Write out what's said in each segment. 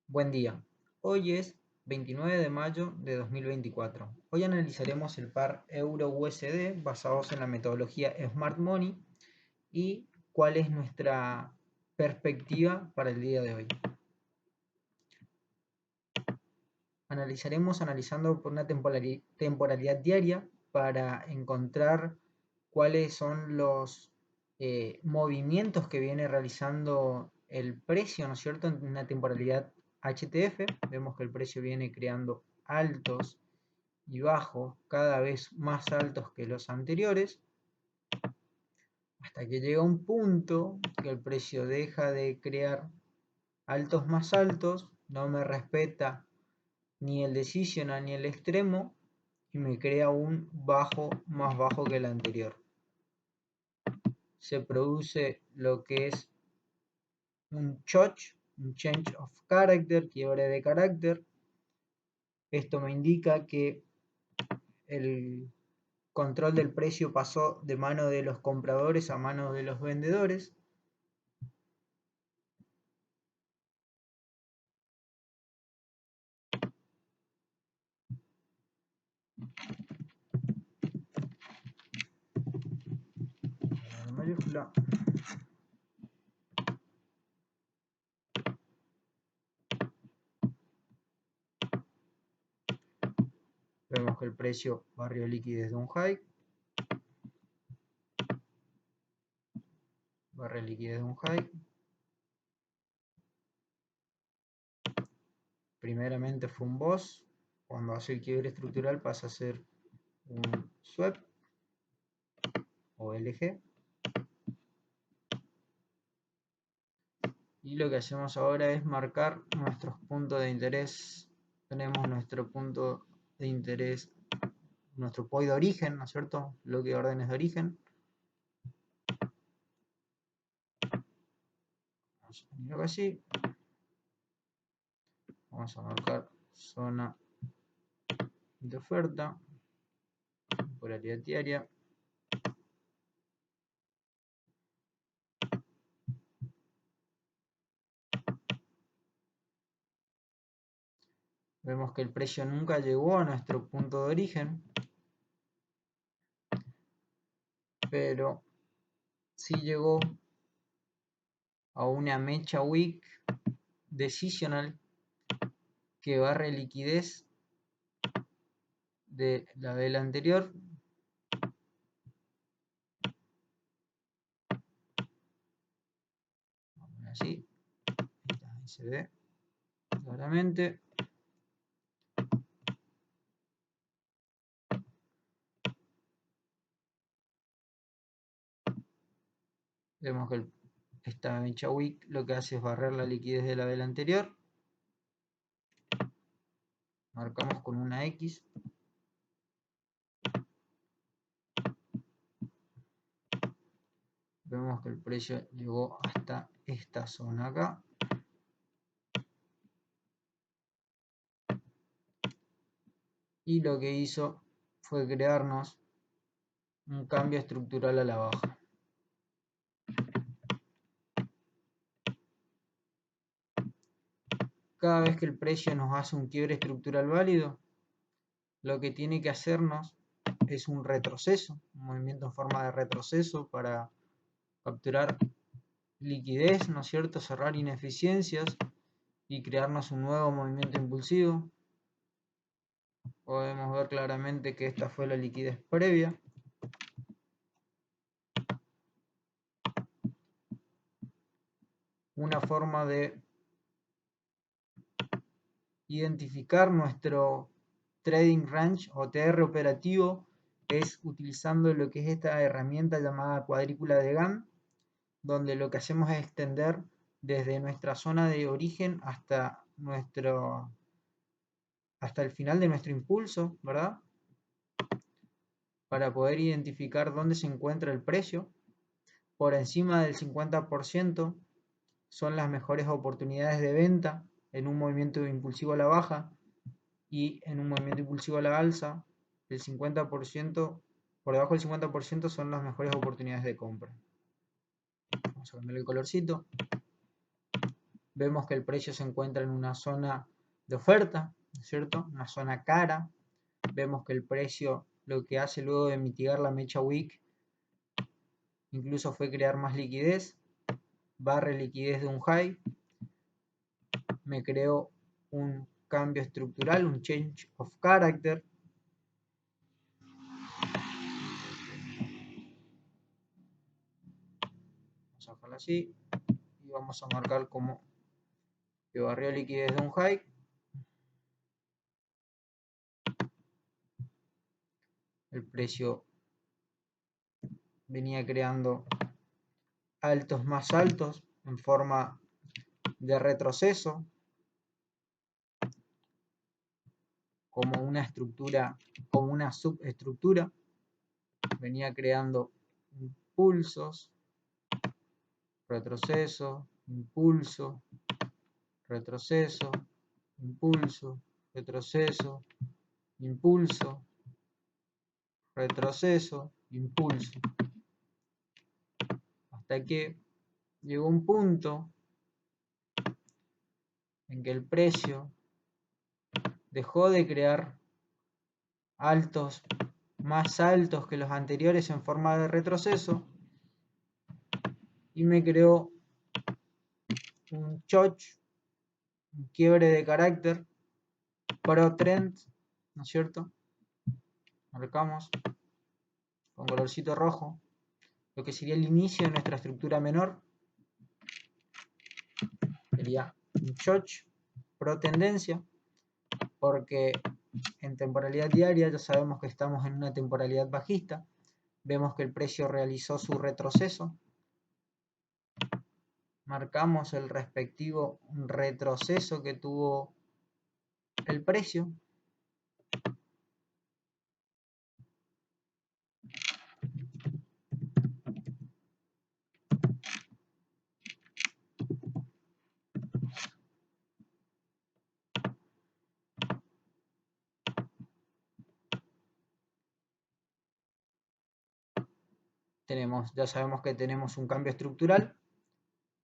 Buen día, hoy es 29 de mayo de 2024. Hoy analizaremos el par euro-USD basados en la metodología Smart Money y cuál es nuestra perspectiva para el día de hoy. Analizando por una temporalidad diaria para encontrar cuáles son los movimientos que viene realizando el precio, ¿no es cierto?, en una temporalidad HTF. Vemos que el precio viene creando altos y bajos, cada vez más altos que los anteriores, hasta que llega un punto que el precio deja de crear altos más altos, no me respeta ni el decisional ni el extremo y me crea un bajo más bajo que el anterior. Se produce lo que es un CHOCH, un Change of Character, quiebre de carácter. Esto me indica que el control del precio pasó de mano de los compradores a mano de los vendedores. Mayúscula. Vemos que el precio barrió liquidez de un high, barre liquidez de un high. Primeramente fue un boss, cuando hace el quiebre estructural pasa a ser un swap o LG. Y lo que hacemos ahora es marcar nuestros puntos de interés. Tenemos nuestro punto de interés, nuestro POI de origen, ¿no es cierto? Bloque de órdenes de origen. Vamos a ponerlo así. Vamos a marcar zona de oferta, polaridad diaria. Vemos que el precio nunca llegó a nuestro punto de origen, pero sí llegó a una mecha wick decisional que barre liquidez de la vela anterior. Así, ahí se ve claramente. Vemos que esta mecha wick lo que hace es barrer la liquidez de la vela anterior. Marcamos con una X. Vemos que el precio llegó hasta esta zona acá. Y lo que hizo fue crearnos un cambio estructural a la baja. Cada vez que el precio nos hace un quiebre estructural válido, lo que tiene que hacernos es un retroceso, un movimiento en forma de retroceso para capturar liquidez, ¿no es cierto?, cerrar ineficiencias y crearnos un nuevo movimiento impulsivo. Podemos ver claramente que esta fue la liquidez previa. Una forma de identificar nuestro trading range o TR operativo es utilizando lo que es esta herramienta llamada cuadrícula de Gann, donde lo que hacemos es extender desde nuestra zona de origen hasta el final de nuestro impulso, ¿verdad?, para poder identificar dónde se encuentra el precio. Por encima del 50% son las mejores oportunidades de venta en un movimiento impulsivo a la baja, y en un movimiento impulsivo a la alza, el 50%, por debajo del 50% son las mejores oportunidades de compra. Vamos a cambiar el colorcito. vemos que el precio se encuentra en una zona de oferta, ¿no es cierto? Una zona cara. Vemos que el precio lo que hace luego de mitigar la mecha wick incluso fue crear más liquidez, barre liquidez de un high, me creó un cambio estructural, un change of character. Vamos a dejarlo así y vamos a marcar como que barrió liquidez de un high. El precio venía creando altos más altos en forma de retroceso, como una estructura, como una subestructura, venía creando impulsos, retroceso, impulso, retroceso, impulso, retroceso, impulso, retroceso, impulso, hasta que llegó un punto en que el precio dejó de crear altos más altos que los anteriores en forma de retroceso y me creó un choch, un quiebre de carácter pro trend, ¿no es cierto? Marcamos con colorcito rojo lo que sería el inicio de nuestra estructura menor, sería un choch pro tendencia, porque en temporalidad diaria ya sabemos que estamos en una temporalidad bajista, vemos que el precio realizó su retroceso, marcamos el respectivo retroceso que tuvo el precio, ya sabemos que tenemos un cambio estructural.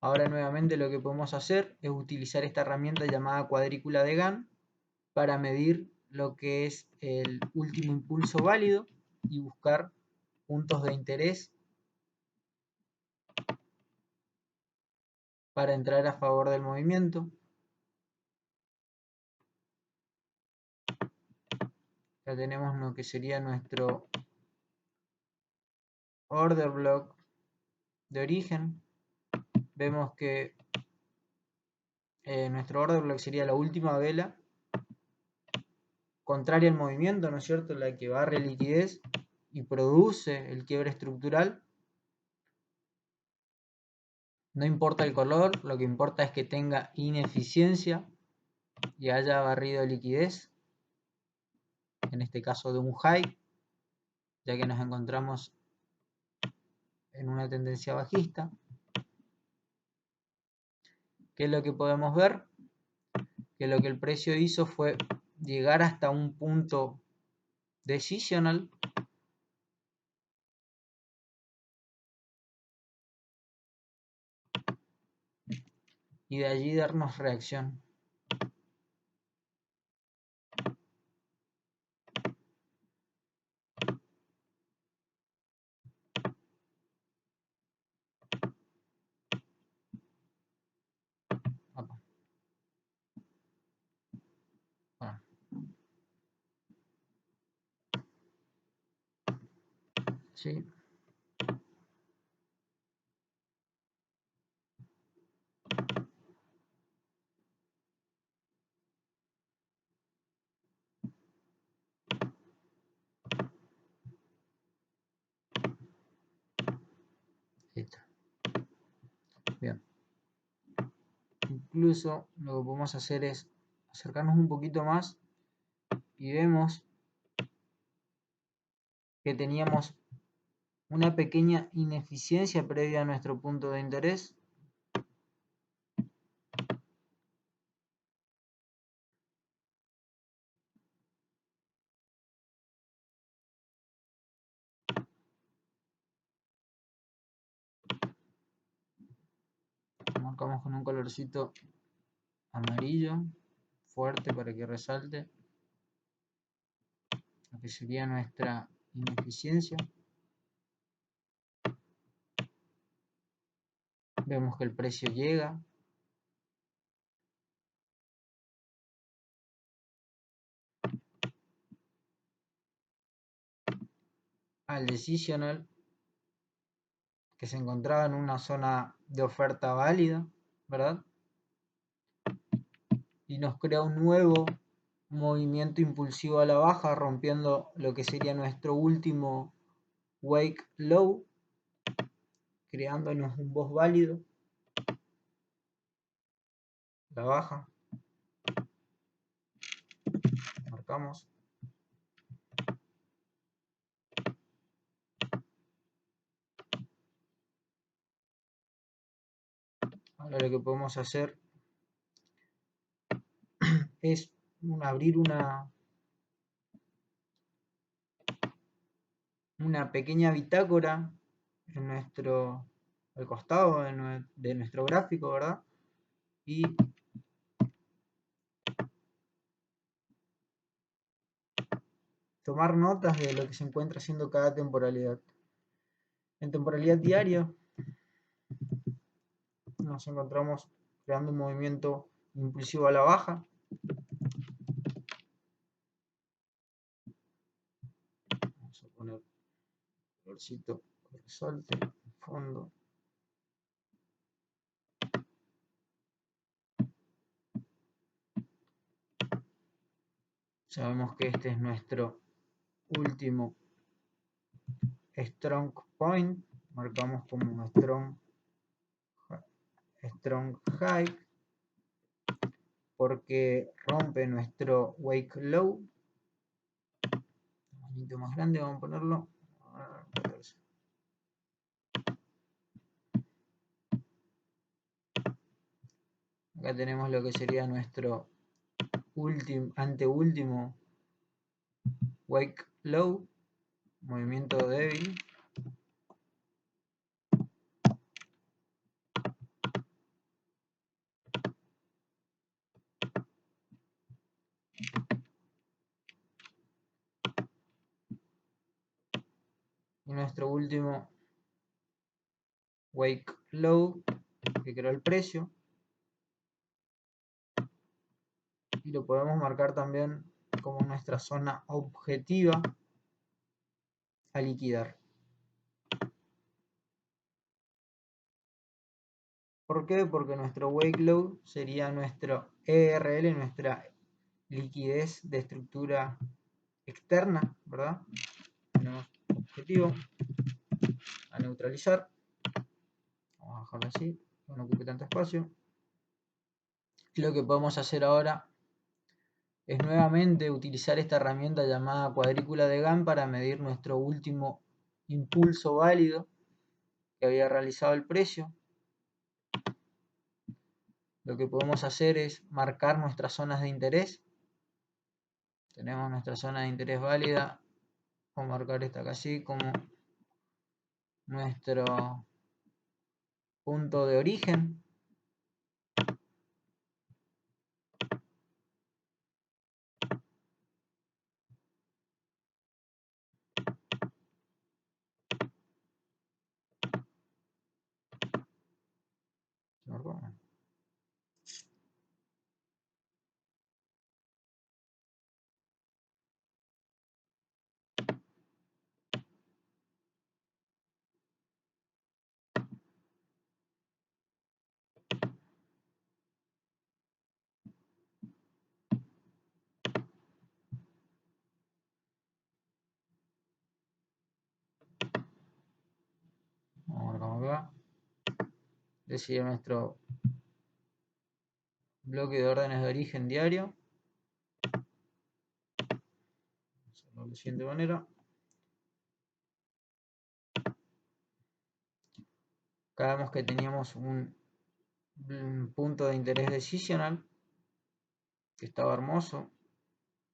Ahora nuevamente lo que podemos hacer es utilizar esta herramienta llamada cuadrícula de Gann para medir lo que es el último impulso válido y buscar puntos de interés para entrar a favor del movimiento. Ya tenemos lo que sería nuestro order block de origen. Vemos que nuestro order block sería la última vela contraria al movimiento, ¿no es cierto? La que barre liquidez y produce el quiebre estructural. No importa el color, lo que importa es que tenga ineficiencia y haya barrido liquidez, en este caso de un high, ya que nos encontramos en una tendencia bajista. ¿Qué es lo que podemos ver? Que lo que el precio hizo fue llegar hasta un punto decisional y de allí darnos reacción. Bueno, sí. Listo. Bien. Incluso lo que podemos hacer es acercarnos un poquito más y vemos que teníamos una pequeña ineficiencia previa a nuestro punto de interés. Marcamos con un colorcito amarillo, fuerte para que resalte lo que sería nuestra ineficiencia. Vemos que el precio llega. Al decisional, que se encontraba en una zona de oferta válida, ¿verdad? Y nos crea un nuevo movimiento impulsivo a la baja, rompiendo lo que sería nuestro último wake low, creándonos un boss válido, la baja, marcamos. Ahora lo que podemos hacer es abrir una pequeña bitácora en al costado de nuestro gráfico, ¿verdad? Y tomar notas de lo que se encuentra haciendo cada temporalidad. En temporalidad diaria nos encontramos creando un movimiento impulsivo a la baja. Vamos a poner colorcito que resalte, fondo. Sabemos que este es nuestro último strong point. Marcamos como strong high porque rompe nuestro wake low. Un poquito más grande, vamos a ponerlo. Acá tenemos lo que sería nuestro anteúltimo wake low, movimiento débil. Y nuestro último wake low que creó el precio. Y lo podemos marcar también como nuestra zona objetiva a liquidar. ¿Por qué? Porque nuestro wake low sería nuestro ERL, nuestra liquidez de estructura externa, ¿verdad? Tenemos objetivo a neutralizar. Vamos a dejarlo así, que no ocupe tanto espacio. Y lo que podemos hacer ahora es nuevamente utilizar esta herramienta llamada cuadrícula de Gann para medir nuestro último impulso válido que había realizado el precio. Lo que podemos hacer es marcar nuestras zonas de interés. Tenemos nuestra zona de interés válida. Vamos a marcar esta acá así como nuestro punto de origen. Marcamos acá. Decide nuestro bloque de órdenes de origen diario. Vamos a hacerlo de la siguiente manera. Acá vemos que teníamos un punto de interés decisional que estaba hermoso,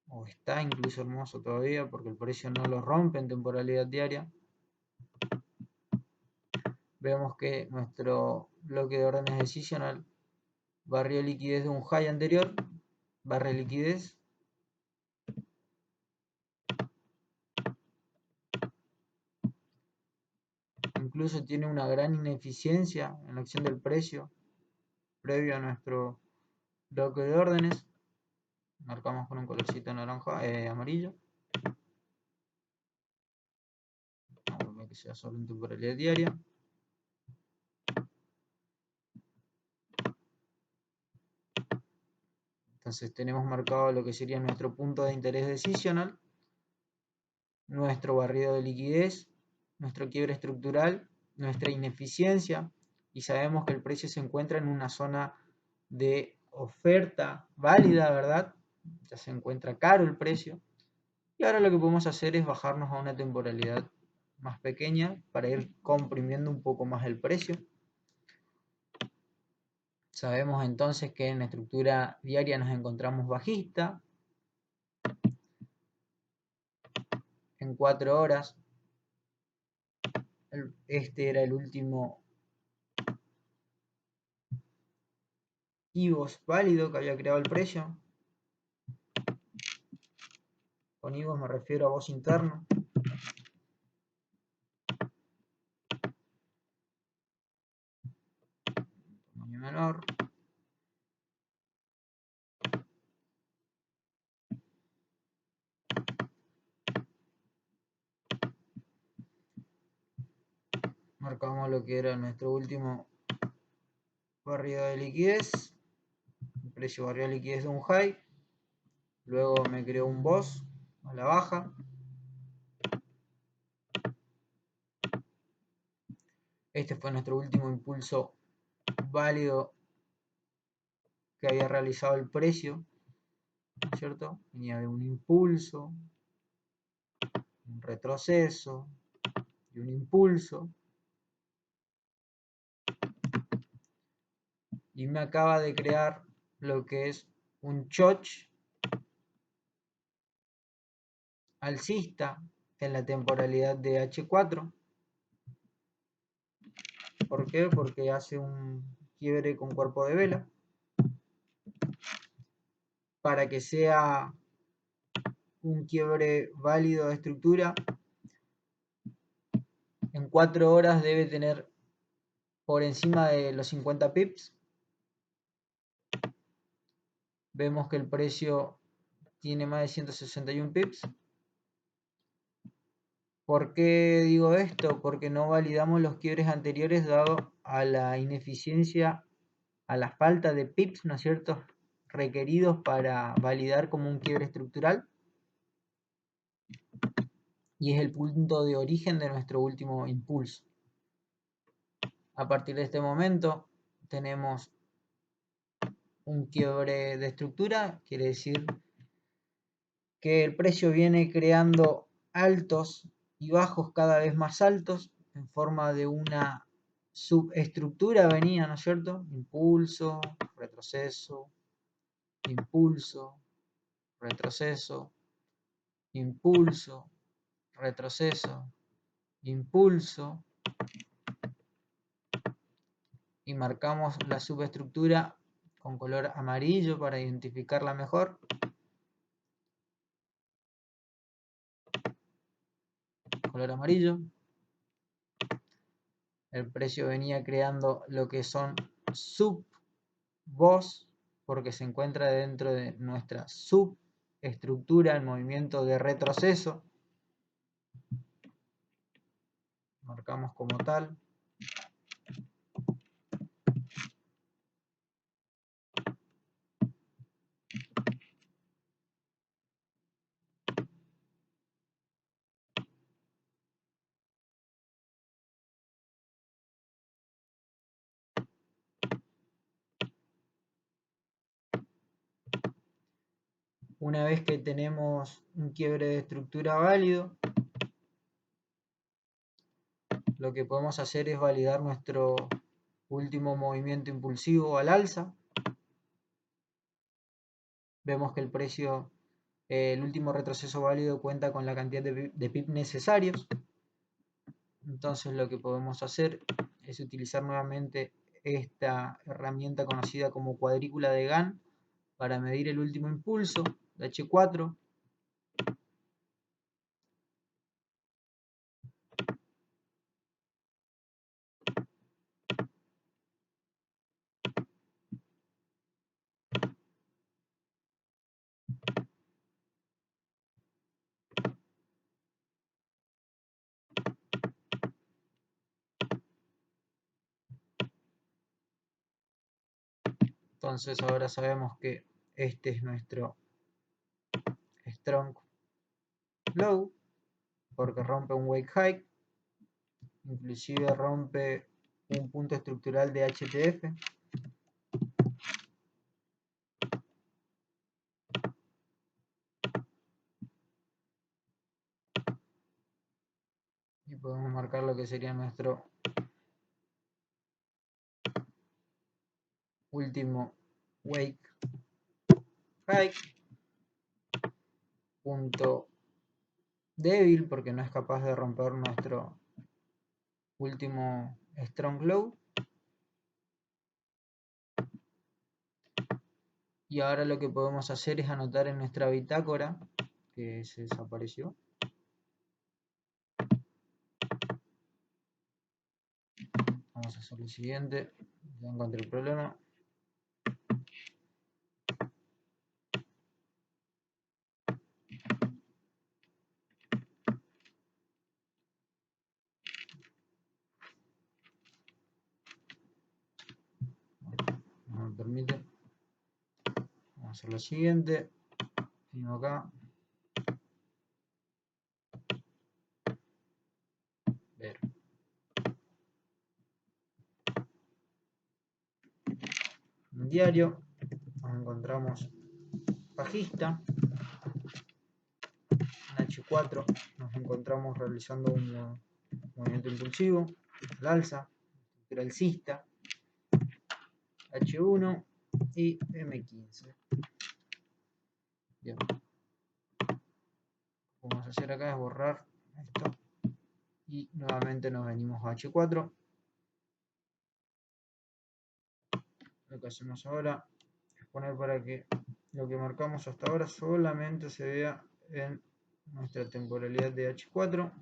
o está incluso hermoso todavía porque el precio no lo rompe en temporalidad diaria. Vemos que nuestro bloque de órdenes decisional barrido de liquidez de un high anterior, barra de liquidez, incluso tiene una gran ineficiencia en la acción del precio previo a nuestro bloque de órdenes. Marcamos con un colorcito naranja, amarillo. Vamos a ver que sea solo en temporalidad diaria. Entonces tenemos marcado lo que sería nuestro punto de interés decisional, nuestro barrido de liquidez, nuestro quiebre estructural, nuestra ineficiencia, y sabemos que el precio se encuentra en una zona de oferta válida, ¿verdad? Ya se encuentra caro el precio. Y ahora lo que podemos hacer es bajarnos a una temporalidad más pequeña para ir comprimiendo un poco más el precio. Sabemos entonces que en la estructura diaria nos encontramos bajista. En 4 horas. Este era el último IVOS válido que había creado el precio. Con IVOS me refiero a voz interno. Tamaño menor. Marcamos lo que era nuestro último barrido de liquidez. El precio barrido de liquidez de un high. Luego me creó un BOS a la baja. Este fue nuestro último impulso válido que había realizado el precio, ¿no es cierto? Venía de un impulso, un retroceso y un impulso. Y me acaba de crear lo que es un choch alcista en la temporalidad de H4. ¿Por qué? Porque hace un quiebre con cuerpo de vela. Para que sea un quiebre válido de estructura, en 4 horas debe tener por encima de los 50 pips. Vemos que el precio tiene más de 161 pips. ¿Por qué digo esto? Porque no validamos los quiebres anteriores dado a la ineficiencia, a la falta de pips, ¿no es cierto?, requeridos para validar como un quiebre estructural. Y es el punto de origen de nuestro último impulso. A partir de este momento tenemos un quiebre de estructura, quiere decir que el precio viene creando altos y bajos cada vez más altos en forma de una subestructura venía, ¿no es cierto? Impulso, retroceso, impulso, retroceso, impulso, retroceso, impulso, y marcamos la subestructura con color amarillo para identificarla mejor. Color amarillo. El precio venía creando lo que son sub-BOS porque se encuentra dentro de nuestra subestructura en movimiento de retroceso. Marcamos como tal. Una vez que tenemos un quiebre de estructura válido, lo que podemos hacer es validar nuestro último movimiento impulsivo al alza. Vemos que el precio, el último retroceso válido cuenta con la cantidad de pip necesarios. Entonces lo que podemos hacer es utilizar nuevamente esta herramienta conocida como cuadrícula de Gann para medir el último impulso de H4. Entonces ahora sabemos que este es nuestro strong low, porque rompe un wake high, inclusive rompe un punto estructural de HTF. Y podemos marcar lo que sería nuestro último wake high, punto débil porque no es capaz de romper nuestro último strong low. Y ahora lo que podemos hacer es anotar en nuestra bitácora, que se desapareció. Vamos a hacer lo siguiente, ya encontré el problema. No me permite. Vamos a hacer lo siguiente. Vengo acá. Ver. En un diario nos encontramos bajista. En H4 nos encontramos realizando un movimiento impulsivo al alza, estructura alcista, H1 y M15. Bien. Lo que vamos a hacer acá es borrar esto y nuevamente nos venimos a H4. Lo que hacemos ahora es poner para que lo que marcamos hasta ahora solamente se vea en nuestra temporalidad de H4.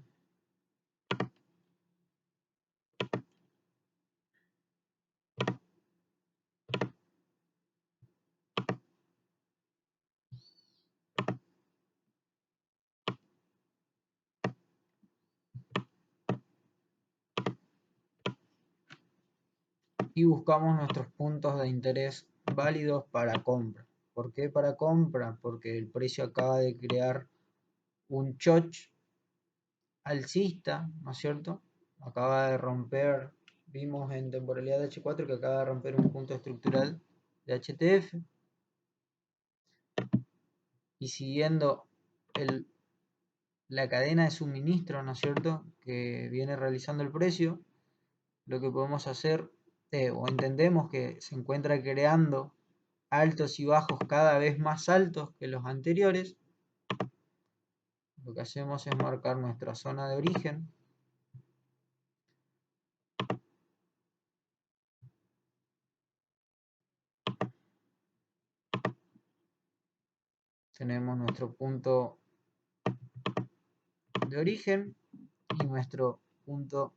Y buscamos nuestros puntos de interés válidos para compra. ¿Por qué para compra? Porque el precio acaba de crear un choch alcista, ¿no es cierto? Acaba de romper, vimos en temporalidad de H4 que acaba de romper un punto estructural de HTF. Y siguiendo la cadena de suministro, ¿no es cierto?, que viene realizando el precio, lo que podemos hacer, o entendemos que se encuentra creando altos y bajos cada vez más altos que los anteriores. Lo que hacemos es marcar nuestra zona de origen. Tenemos nuestro punto de origen y nuestro punto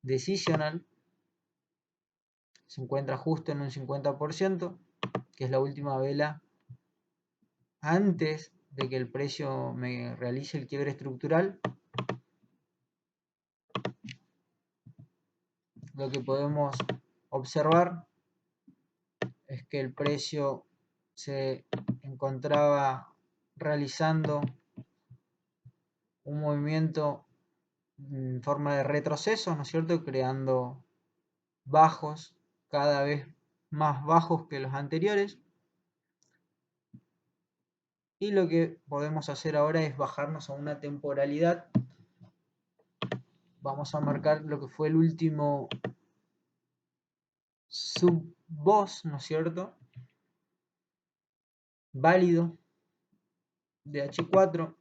decisional. Se encuentra justo en un 50%, que es la última vela antes de que el precio me realice el quiebre estructural. Lo que podemos observar es que el precio se encontraba realizando un movimiento en forma de retroceso, ¿no es cierto?, creando bajos cada vez más bajos que los anteriores. Y lo que podemos hacer ahora es bajarnos a una temporalidad. Vamos a marcar lo que fue el último sub-boss, ¿no es cierto?, válido de H4.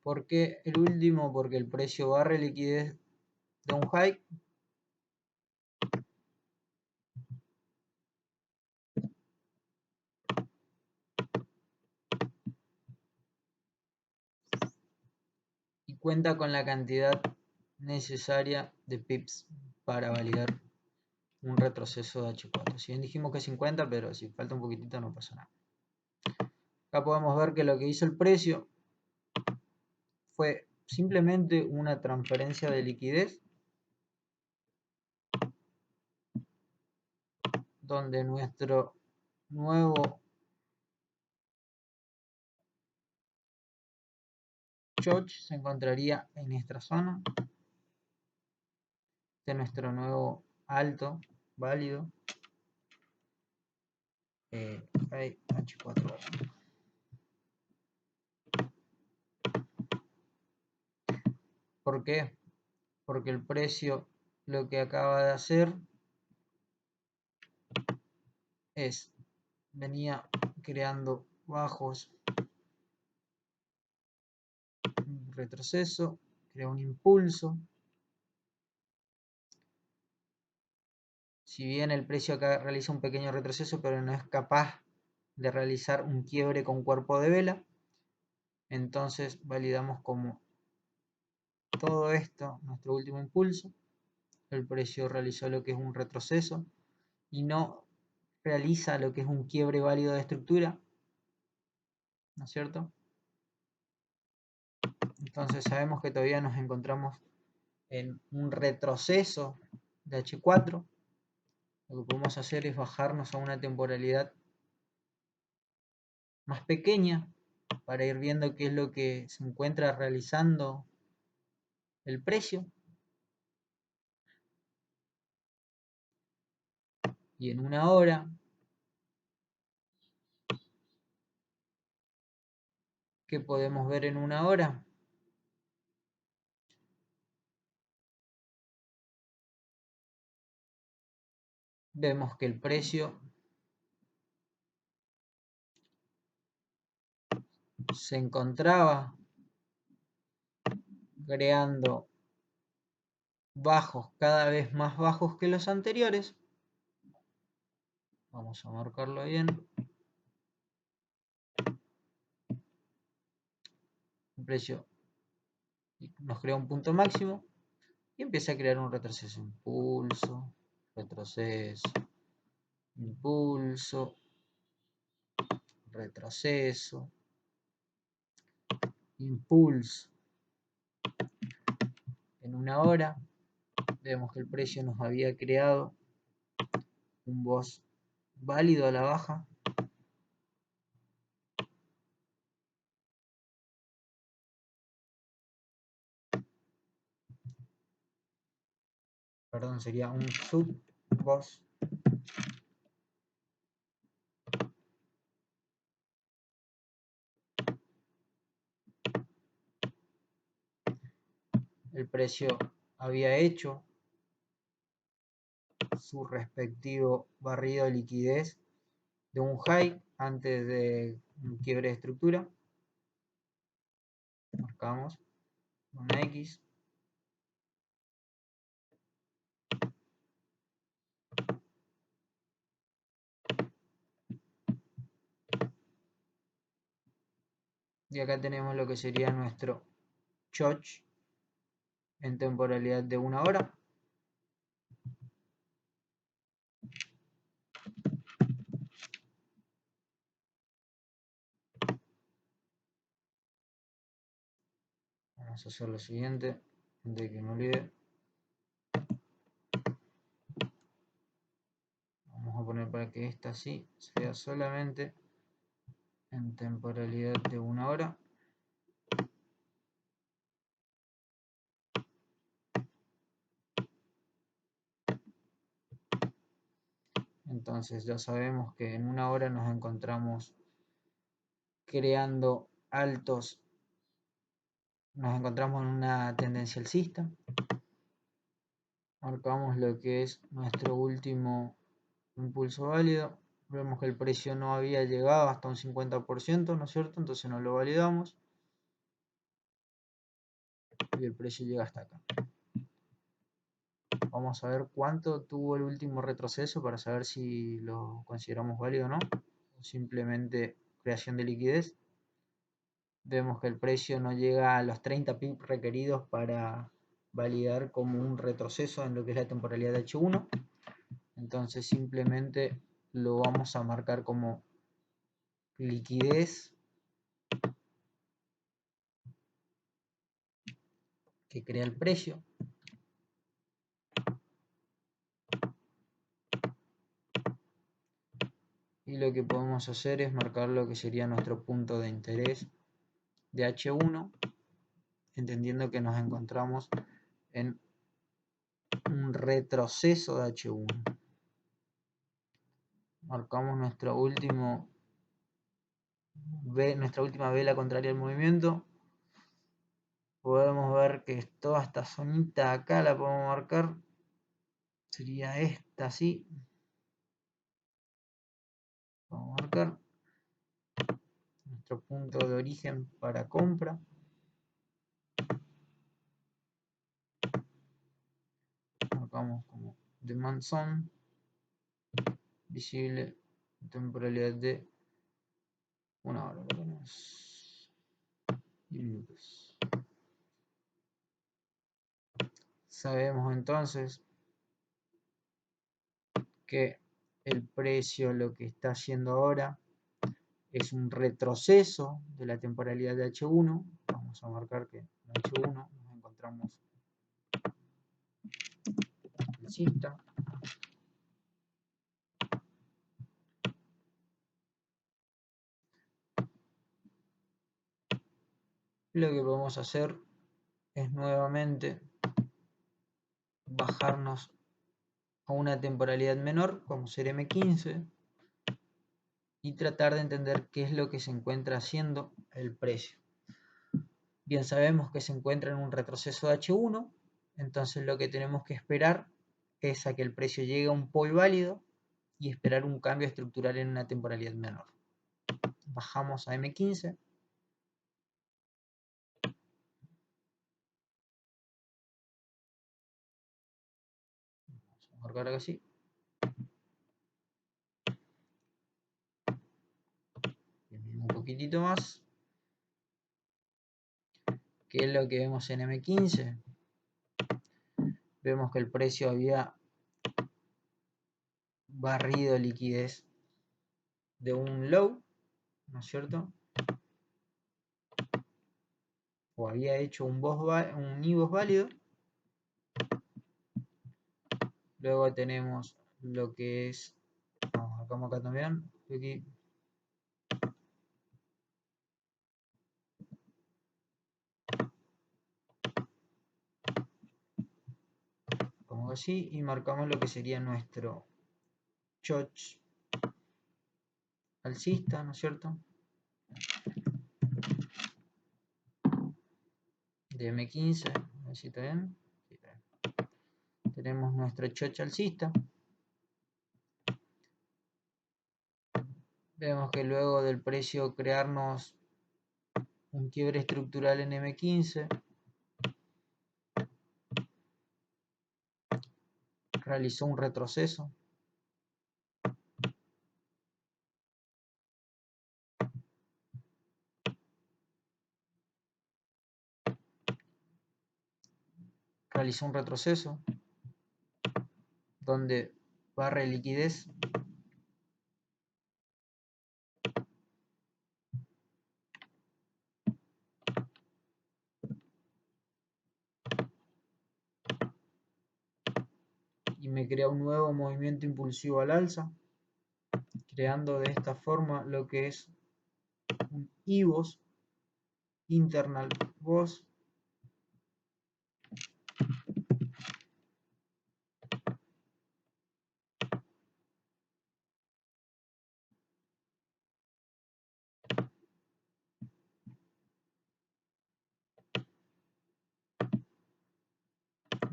¿Por qué el último? Porque el precio barre liquidez de un high y cuenta con la cantidad necesaria de pips para validar un retroceso de H4. Si bien dijimos que 50, pero si falta un poquitito no pasa nada. Acá podemos ver que lo que hizo el precio fue simplemente una transferencia de liquidez donde nuestro nuevo choch se encontraría en esta zona de nuestro nuevo alto válido H4. ¿Por qué? Porque el precio lo que acaba de hacer es venía creando bajos, un retroceso, crea un impulso. Si bien el precio acá realiza un pequeño retroceso, pero no es capaz de realizar un quiebre con cuerpo de vela, entonces validamos como todo esto, nuestro último impulso, el precio realizó lo que es un retroceso y no realiza lo que es un quiebre válido de estructura, ¿no es cierto? Entonces sabemos que todavía nos encontramos en un retroceso de H4. Lo que podemos hacer es bajarnos a una temporalidad más pequeña para ir viendo qué es lo que se encuentra realizando el precio. Y en una hora, ¿qué podemos ver en una hora? Vemos que el precio se encontraba creando bajos cada vez más bajos que los anteriores. Vamos a marcarlo bien. El precio nos crea un punto máximo y empieza a crear un retroceso. Impulso, retroceso, impulso, retroceso, impulso. En una hora vemos que el precio nos había creado un BOS válido a la baja. Perdón, sería un sub BOS. El precio había hecho su respectivo barrido de liquidez de un high antes de un quiebre de estructura. Marcamos una X. Y acá tenemos lo que sería nuestro choch en temporalidad de una hora. Vamos a hacer lo siguiente, antes de que me olvide. Vamos a poner para que esta sí sea solamente en temporalidad de una hora. Entonces ya sabemos que en una hora nos encontramos creando altos, nos encontramos en una tendencia alcista. Marcamos lo que es nuestro último impulso válido. Vemos que el precio no había llegado hasta un 50%, ¿no es cierto? Entonces no lo validamos. y el precio llega hasta acá. Vamos a ver cuánto tuvo el último retroceso para saber si lo consideramos válido o no, o simplemente creación de liquidez. Vemos que el precio no llega a los 30 pips requeridos para validar como un retroceso en lo que es la temporalidad de H1. Entonces simplemente lo vamos a marcar como liquidez que crea el precio. Y lo que podemos hacer es marcar lo que sería nuestro punto de interés de H1, entendiendo que nos encontramos en un retroceso de H1. Marcamos nuestra última vela contraria al movimiento. Podemos ver que toda esta zonita acá la podemos marcar. Sería esta, así. Vamos a marcar nuestro punto de origen para compra. Marcamos como demand zone, visible, temporalidad de 1 hora, lo ponemos, y minutos. Sabemos entonces que el precio lo que está haciendo ahora es un retroceso de la temporalidad de H1. Vamos a marcar que en H1 nos encontramos alcista. Lo que podemos hacer es nuevamente bajarnos a una temporalidad menor, como ser M15, y tratar de entender qué es lo que se encuentra haciendo el precio. Bien, sabemos que se encuentra en un retroceso de H1, entonces lo que tenemos que esperar es a que el precio llegue a un POI válido y esperar un cambio estructural en una temporalidad menor. Bajamos a M15. Vamos a marcar algo así. Un poquitito más. ¿Qué es lo que vemos en M15? Vemos que el precio había barrido liquidez de un low, ¿no es cierto? O había hecho un IVOS válido. Luego tenemos lo que es, vamos acá también, aquí. Como así, y marcamos lo que sería nuestro choch alcista, ¿no es cierto? De M15, a ver si está bien. Sí, está bien. Tenemos nuestro choch alcista. Vemos que luego del precio crearnos un quiebre estructural en M15, realizó un retroceso. Realizó un retroceso donde barre liquidez. Y me crea un nuevo movimiento impulsivo al alza, creando de esta forma lo que es un IVOS, Internal VOS.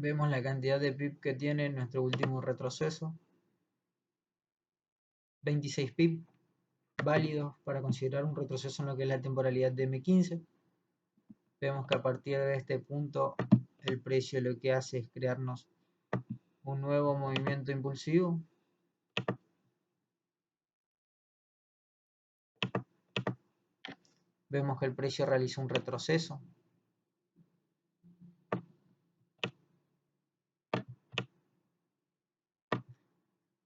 Vemos la cantidad de pip que tiene nuestro último retroceso. 26 pip válidos para considerar un retroceso en lo que es la temporalidad de M15. Vemos que a partir de este punto el precio lo que hace es crearnos un nuevo movimiento impulsivo. Vemos que el precio realiza un retroceso.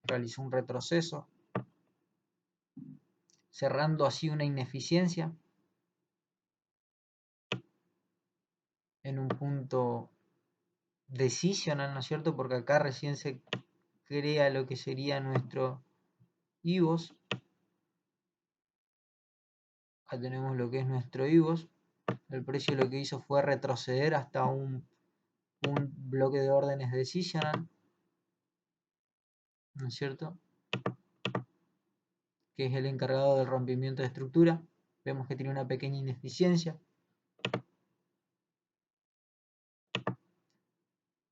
Realizó un retroceso, cerrando así una ineficiencia en un punto decisional, ¿no es cierto? Porque acá recién se crea lo que sería nuestro IVOS. Acá tenemos lo que es nuestro IVOS. El precio lo que hizo fue retroceder hasta un bloque de órdenes decisional, ¿no es cierto? Que es el encargado del rompimiento de estructura. Vemos que tiene una pequeña ineficiencia.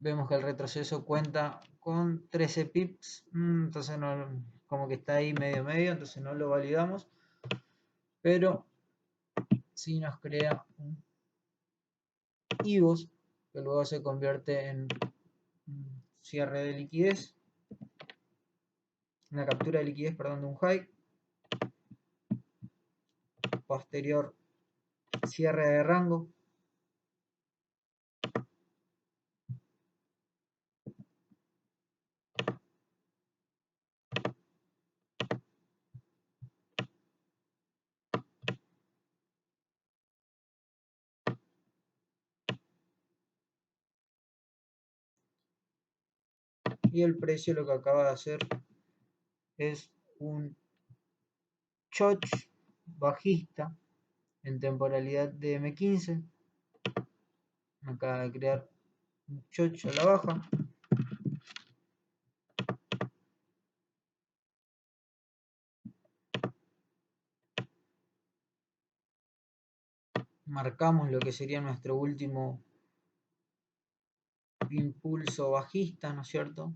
Vemos que el retroceso cuenta con 13 pips, entonces no, como que está ahí medio medio, entonces no lo validamos, pero sí nos crea un IVOS que luego se convierte en cierre de liquidez, una captura de liquidez, perdón, de un high, posterior cierre de rango, y el precio lo que acaba de hacer es un choch bajista en temporalidad de M15. Acaba de crear un choch a la baja. Marcamos lo que sería nuestro último impulso bajista, ¿no es cierto?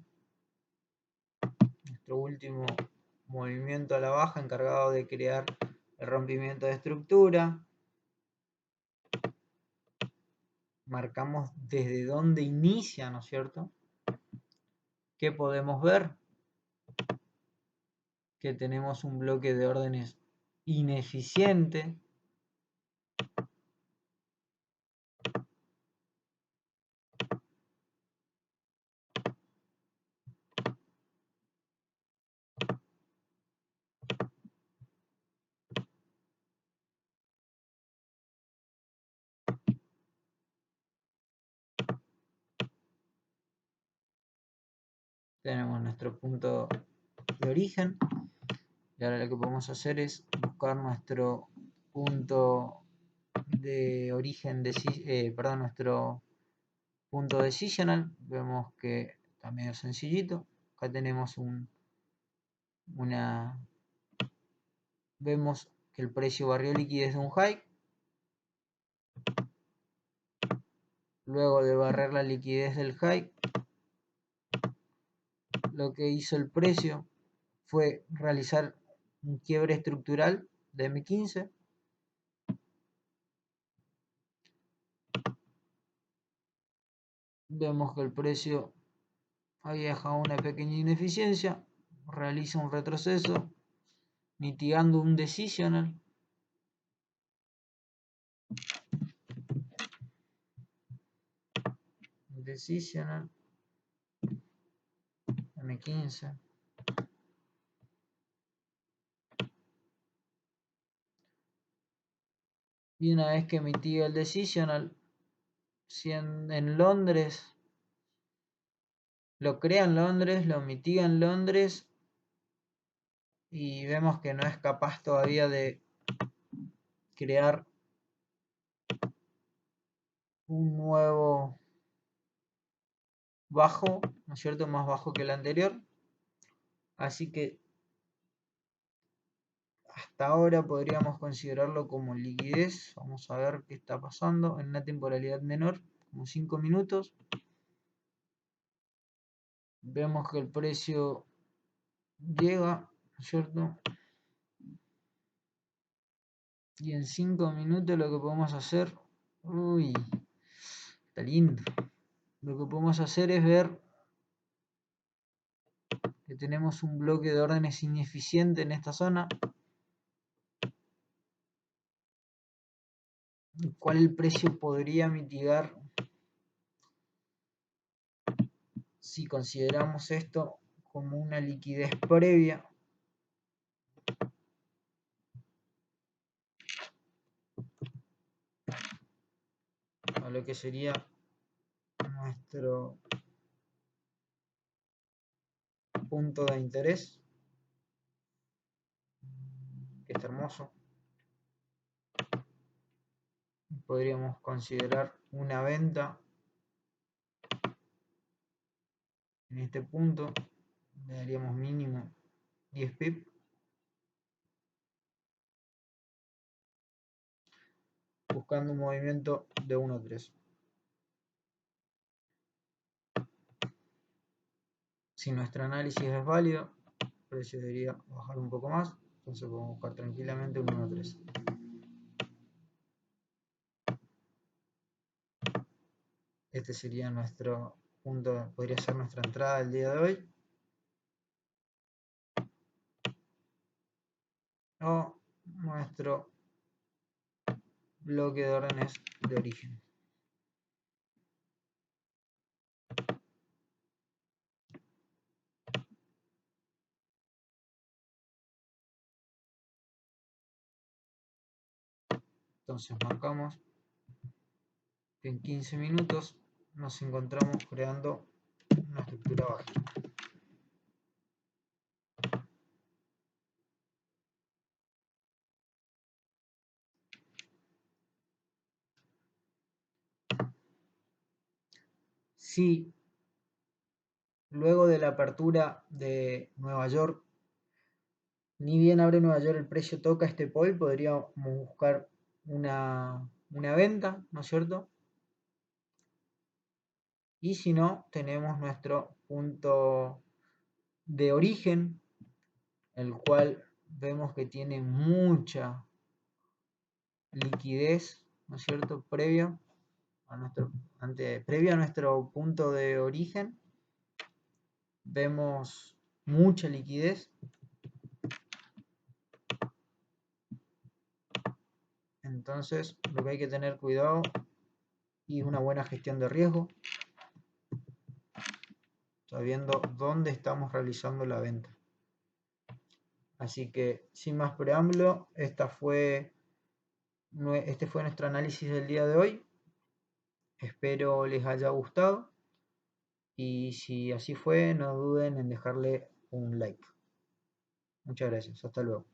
Nuestro último movimiento a la baja encargado de crear el rompimiento de estructura. Marcamos desde dónde inicia, ¿no es cierto? ¿Qué podemos ver? Que tenemos un bloque de órdenes ineficiente. Tenemos nuestro punto de origen. Y ahora lo que podemos hacer es buscar nuestro punto de origen, perdón, nuestro punto decisional. Vemos que está medio sencillito. Acá tenemos vemos que el precio barrió liquidez de un high. Luego de barrer la liquidez del high, lo que hizo el precio fue realizar un quiebre estructural de M15. Vemos que el precio había dejado una pequeña ineficiencia, realiza un retroceso, mitigando un decisional. Decisional M15. Y una vez que mitiga el decisional, si en Londres, lo crea en Londres, lo mitiga en Londres, y vemos que no es capaz todavía de crear un nuevo bajo, ¿no es cierto? Más bajo que el anterior. Así que hasta ahora podríamos considerarlo como liquidez. Vamos a ver qué está pasando en una temporalidad menor, como 5 minutos. Vemos que el precio llega, ¿no es cierto? Y en 5 minutos lo que podemos hacer Uy, está lindo. Lo que podemos hacer es ver que tenemos un bloque de órdenes ineficiente en esta zona, el cual el precio podría mitigar si consideramos esto como una liquidez previa a lo que sería nuestro punto de interés, que está hermoso. Podríamos considerar una venta en este punto, le daríamos mínimo 10 pip, buscando un movimiento de 1 a 3. Si nuestro análisis es válido, el precio debería bajar un poco más, entonces podemos buscar tranquilamente un 1 a 3. Este sería nuestro punto, podría ser nuestra entrada del día de hoy. O nuestro bloque de órdenes de origen. Entonces marcamos que en 15 minutos nos encontramos creando una estructura bajista. Si luego de la apertura de Nueva York, ni bien abre Nueva York, el precio toca este pole, podríamos buscar una venta, ¿no es cierto? Y si no, tenemos nuestro punto de origen, el cual vemos que tiene mucha liquidez, ¿no es cierto? Previo a nuestro punto de origen, vemos mucha liquidez. Entonces, lo que hay que tener cuidado y una buena gestión de riesgo, sabiendo dónde estamos realizando la venta. Así que, sin más preámbulo, este fue nuestro análisis del día de hoy. Espero les haya gustado y si así fue, no duden en dejarle un like. Muchas gracias, hasta luego.